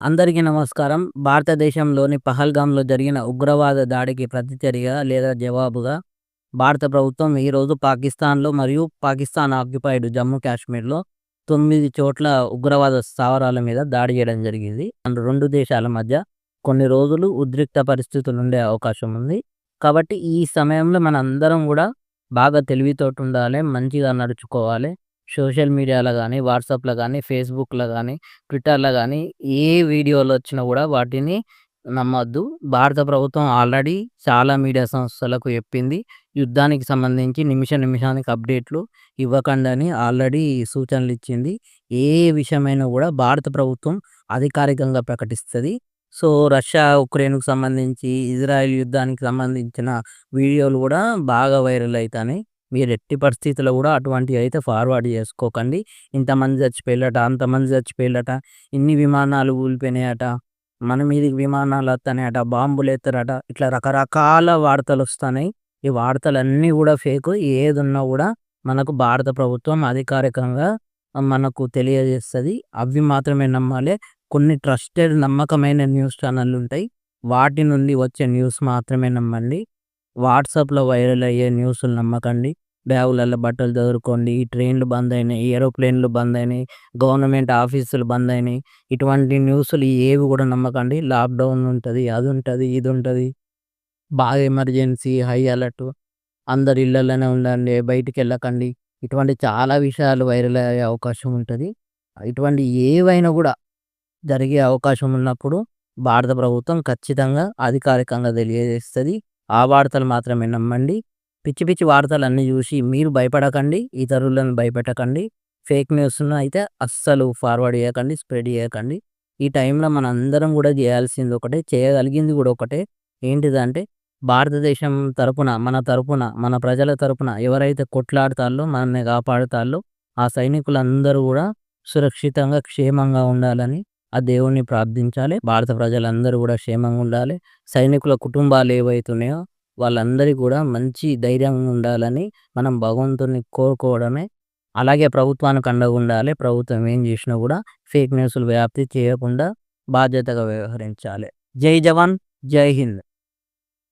అందరికీ నమస్కారం. భారతదేశంలోని పహల్గామ్‌లో జరిగిన ఉగ్రవాద దాడికి ప్రతిచర్యగా లేదా జవాబుగా భారత ప్రభుత్వం ఈరోజు పాకిస్తాన్‌లో మరియు పాకిస్తాన్ ఆక్యుపైడ్ జమ్మూ కాశ్మీర్‌లో 9 చోట్ల ఉగ్రవాద స్థావరాల మీద దాడి చేయడం జరిగింది. 2 దేశాల మధ్య కొన్ని రోజులు ఉద్రిక్త పరిస్థితులు ఉండే అవకాశం ఉంది. కాబట్టి ఈ సమయంలో మనందరం గూడా బాగా తెలివితోటుండాలే, మంచిగా నడుచుకోవాలే. సోషల్ మీడియాలో గానీ, వాట్సాప్‌లో గానీ, ఫేస్‌బుక్‌లో గానీ, ట్విట్టర్‌లో గానీ ఏ వీడియోలొచ్చినా గూడా వాటిని నమ్మొద్దు. భారత ప్రభుత్వం ఆల్రెడీ చాలా మీడియా సంస్థలకు చెప్పింది. యుద్ధానికి సంబంధించి నిమిషానికి అప్డేట్‌లు ఇవ్వకండని ఆల్రెడీ సూచనలిచ్చింది. ఏ విషయమైనా గూడా భారత ప్రభుత్వం అధికారికంగా ప్రకటిస్తది. సో, రష్యా, ఉక్రెయిన్‌కు సంబంధించి, ఇజ్రాయెల్ యుద్ధానికి సంబంధించిన వీడియోలు గూడా బాగా వైరల్ అయితాన్నాయి. మీరు ఎట్టి పరిస్థితిలో గూడా అటువంటివైతే ఫార్వర్డ్ చేసుకోకండి. ఇంతమంది చచ్చిపోయిల్లట, అంతమంది చచ్చిపోయిల్లట, ఇన్ని విమానాలు కూలిపోయినాయట, మన మీదకి విమానాలొత్తన్నాయట, బాంబులేత్తరట, ఇట్లా రకరకాల వార్తలొస్తున్నాయి. ఈ వార్తలన్నీ గూడా ఫేకు. ఏదున్నా గూడా మనకు భారత ప్రభుత్వం అధికారికంగా మనకు తెలియజేస్తది. అవి మాత్రమే నమ్మాలే. కొన్ని ట్రస్టెడ్ నమ్మకమైన న్యూస్ ఛానెల్లుంటాయి. వాటి నుండి వచ్చే న్యూస్ మాత్రమే నమ్మండి. వాట్సాప్‌లో వైరల్ అయ్యే న్యూస్‌లు నమ్మకండి. బ్యాగులల్ల బట్టలు సదురుకోండి, ట్రైన్‌లు బందయినాయి, ఏరోప్లేన్‌లు బందయినాయి, గవర్నమెంట్ ఆఫీసులు బందయినాయి. ఇటువంటి న్యూస్‌లు ఏవి గూడా నమ్మకండి. లాక్‌డౌన్ ఉంటది, అదుంటది, ఇదుంటది. బాగా ఎమర్జెన్సీ, హై అలర్ట్, అందరు ఇళ్లల్లోనే ఉండండి, బయటికెళ్ళకండి. ఇటువంటి చాలా విషయాలు వైరల్ అయ్యే అవకాశం ఉంటది. ఇటువంటి ఏవైనా గూడా జరిగే అవకాశం ఉన్నప్పుడు భారత ప్రభుత్వం ఖచ్చితంగా అధికారికంగా తెలియజేస్తది. ఆ వార్తలు మాత్రమే నమ్మండి. పిచ్చి పిచ్చి వార్తలన్నీ జూసి మీరు భయపడకండి. ఇతరులను భయపెట్టకండి. ఫేక్ న్యూస్‌ను అయితే అస్సలు ఫార్వర్డ్ చేయకండి. స్ప్రెడ్ చేయకండి. ఈ టైంలో మనందరం గూడా జేయాల్సింది ఒకటే, చేయగలిగింది గూడా ఒకటే. ఏంటిదంటే భారతదేశం తరపున, మన తరపున, మన ప్రజల తరపున ఎవరైతే కొట్లాడతాల్లో, మనల్ని కాపాడుతాల్లో ఆ సైనికులందరూ గూడా సురక్షితంగా, క్షేమంగా ఉండాలని ఆ దేవుడిని ప్రార్థించాలి. భారత ప్రజలందరూ గూడా క్షేమంగా ఉండాలి. సైనికుల కుటుంబాలు ఏవైతున్నాయో వాళ్ళందరికీ గూడా మంచి ధైర్యంగా ఉండాలని మనం భగవంతుడిని కోరుకోవడమే. అలాగే ప్రభుత్వానికి అండగా ఉండాలి. ప్రభుత్వం ఏం జేసినా గూడా ఫేక్ న్యూస్‌లు వ్యాప్తి చేయకుండా బాధ్యతగా వ్యవహరించాలి. జై జవాన్, జై హింద్.